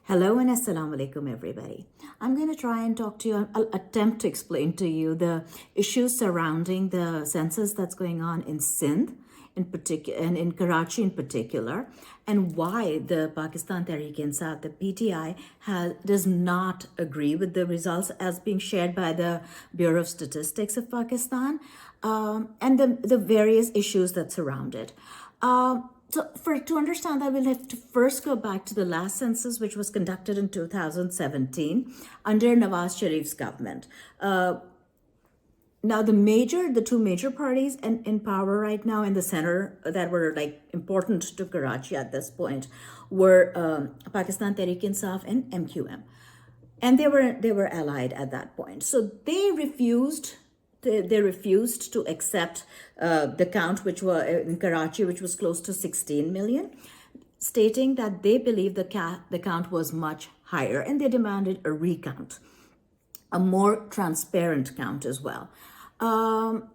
Hello and assalamu alaikum everybody. I'm going to try and talk to you, I'll attempt to explain to you the issues surrounding the census that's going on in Sindh in particular and in Karachi in particular, and why the Pakistan Tehreek-e-Insaf, the PTI, does not agree with the results as being shared by the Bureau of Statistics of Pakistan, and the various issues that surround it. To understand that, we'll have to first go back to the last census, which was conducted in 2017 under Nawaz Sharif's government. Now, the two major parties in power right now in the center that were like important to Karachi at this point were Pakistan Tehreek-e-Insaf and MQM, and they were allied at that point. So they refused. They refused to accept the count, which were in Karachi, which was close to 16 million, stating that they believed the count was much higher, and they demanded a recount, a more transparent count as well. Now,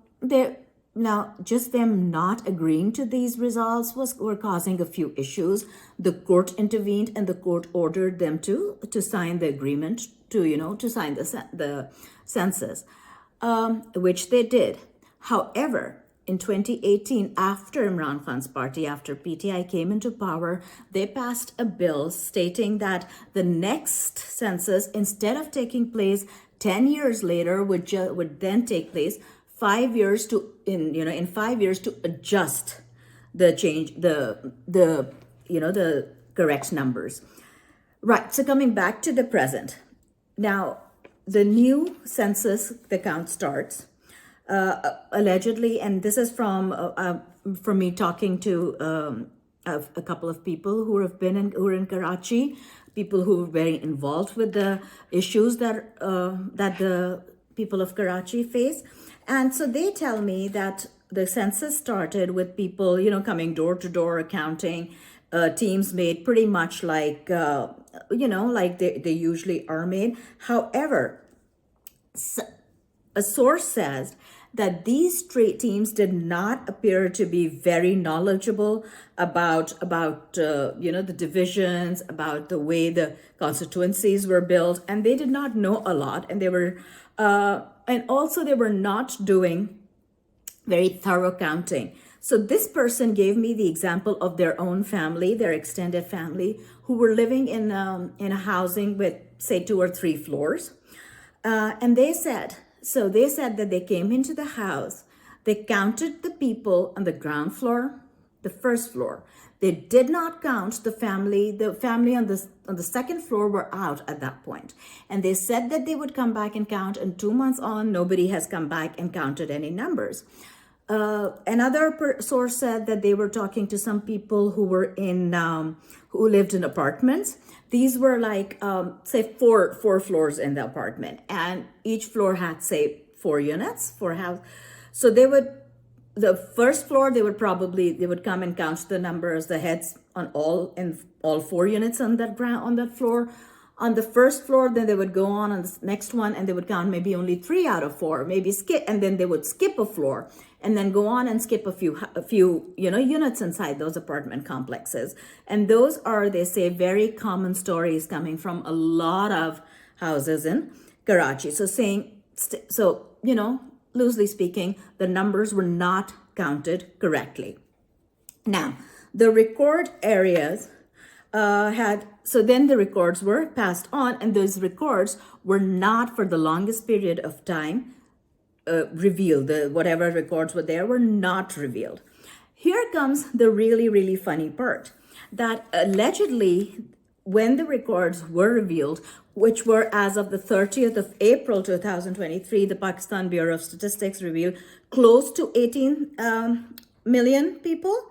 just them not agreeing to these results were causing a few issues. The court intervened, and the court ordered them to sign the agreement to sign the census. Which they did. However, in 2018, after Imran Khan's party, after PTI came into power, they passed a bill stating that the next census, instead of taking place 10 years later, would then take place 5 years in 5 years to adjust the change, the correct numbers. Right. So coming back to the present now. The new census, the count starts allegedly, and this is from me talking to a couple of people who are in Karachi, people who are very involved with the issues that the people of Karachi face, and so they tell me that the census started with people coming door to door accounting. Teams made pretty much like like they usually are made. However, a source says that these teams did not appear to be very knowledgeable about the divisions, about the way the constituencies were built, and they did not know a lot, and they were not doing very thorough counting. So this person gave me the example of their own family, their extended family, who were living in a housing with, say, 2 or 3 floors. And they said that they came into the house, they counted the people on the ground floor, the first floor. They did not count the family. The family on the second floor were out at that point. And they said that they would come back and count, and 2 months on, nobody has come back and counted any numbers. Another source said that they were talking to some people who were who lived in apartments. These were like, say, four floors in the apartment, and each floor had, say, 4 units, 4 house. So the first floor, they would come and count the numbers, the heads on all 4 units on that floor. On the first floor, then they would go on the next one, and they would count maybe only 3 out of 4, maybe skip, and then they would skip a floor, and then go on and skip a few units inside those apartment complexes. And those are, they say, very common stories coming from a lot of houses in Karachi. So loosely speaking, the numbers were not counted correctly. Now, the record areas then the records were passed on, and those records were not, for the longest period of time, revealed. Whatever records were there were not revealed. Here comes the really, really funny part, that allegedly, when the records were revealed, which were as of the 30th of April 2023, the Pakistan Bureau of Statistics revealed close to 18 million people.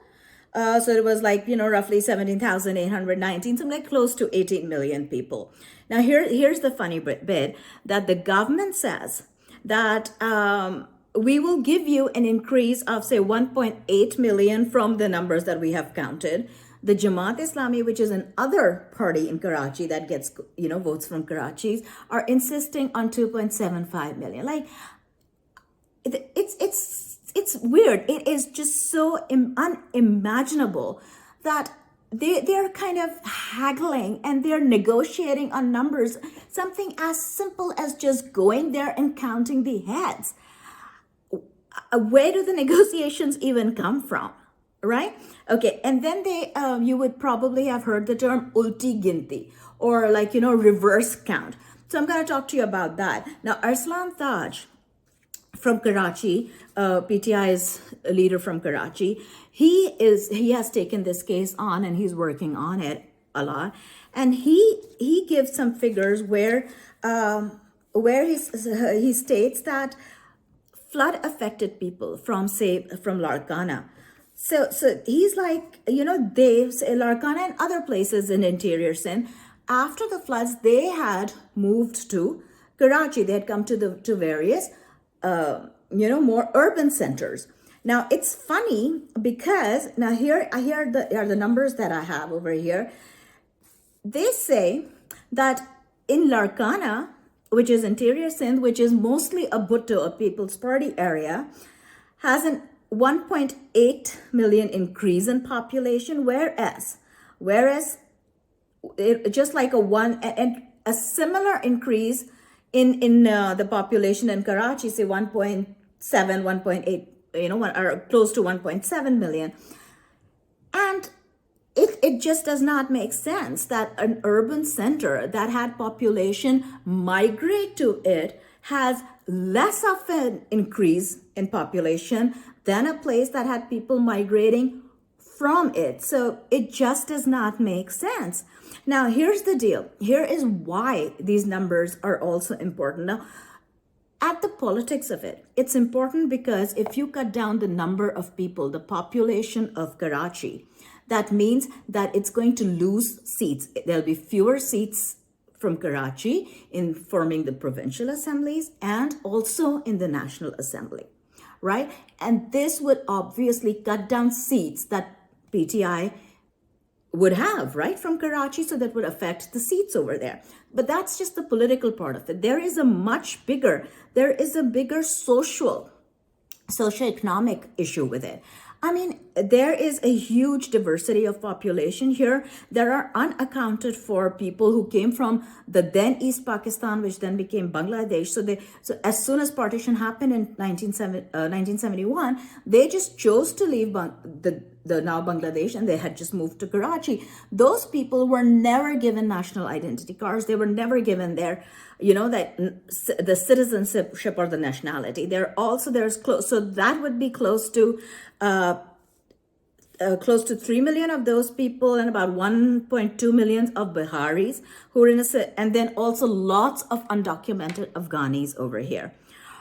So it was like, roughly 17,819, something like close to 18 million people. Now, here's the funny bit, that the government says that we will give you an increase of, say, 1.8 million from the numbers that we have counted. The Jamaat Islami, which is another party in Karachi that gets, votes from Karachi, are insisting on 2.75 million. Like, it's weird. It is just so unimaginable that they're kind of haggling and they're negotiating on numbers, something as simple as just going there and counting the heads. Where do the negotiations even come from, right? Okay, and then you would probably have heard the term ulti ginti, or like, reverse count. So I'm going to talk to you about that. Now, Arslan Taj from Karachi, PTI's leader from Karachi, he has taken this case on and he's working on it a lot. And he gives some figures where he states that flood affected people from Larkana. So he's like, they say Larkana and other places in interior Sindh, after the floods, they had moved to Karachi. They had come to various, more urban centers. Now it's funny because now here are the numbers that I have over here. They say that in Larkana, which is interior Sindh, which is mostly a Bhutto, a People's Party area, has an 1.8 million increase in population, whereas just like a similar increase in the population in Karachi, say 1.7, 1.8, or close to 1.7 million. And it just does not make sense that an urban center that had population migrate to it has less of an increase in population than a place that had people migrating from it. So it just does not make sense. Now, here's the deal. Here is why these numbers are also important. Now, at the politics of it, it's important because if you cut down the number of people, the population of Karachi, that means that it's going to lose seats. There'll be fewer seats from Karachi in forming the provincial assemblies and also in the National Assembly, right? And this would obviously cut down seats that PTI would have, right, from Karachi, so that would affect the seats over there. But that's just the political part of it. There is a bigger socio-economic issue with it. I mean, there is a huge diversity of population here. There are unaccounted for people who came from the then East Pakistan, which then became Bangladesh. So as soon as partition happened in 1971, they just chose to leave the now Bangladesh, and they had just moved to Karachi. Those people were never given national identity cards. They were never given their, the citizenship or the nationality. So that would be close to 3 million of those people, and about 1.2 million of Biharis who are and then also lots of undocumented Afghanis over here.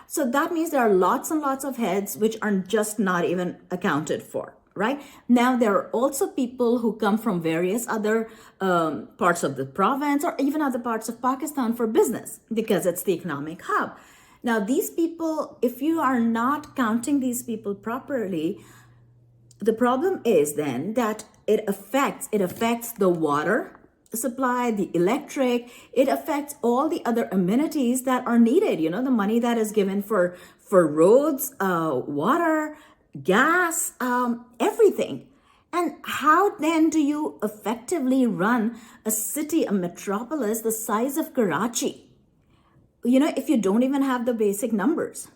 So that means there are lots and lots of heads which are just not even accounted for. Right now, there are also people who come from various other parts of the province or even other parts of Pakistan for business because it's the economic hub. Now, these people, if you are not counting these people properly, the problem is then that it affects the water supply, the electric, it affects all the other amenities that are needed. The money that is given for roads, water, gas, everything. And how then do you effectively run a city, a metropolis the size of Karachi, if you don't even have the basic numbers?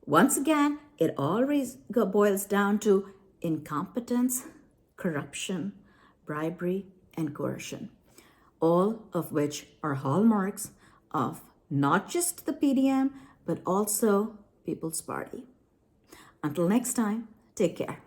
Once again, it always boils down to incompetence, corruption, bribery, and coercion, all of which are hallmarks of not just the PDM, but also People's Party. Until next time, take care.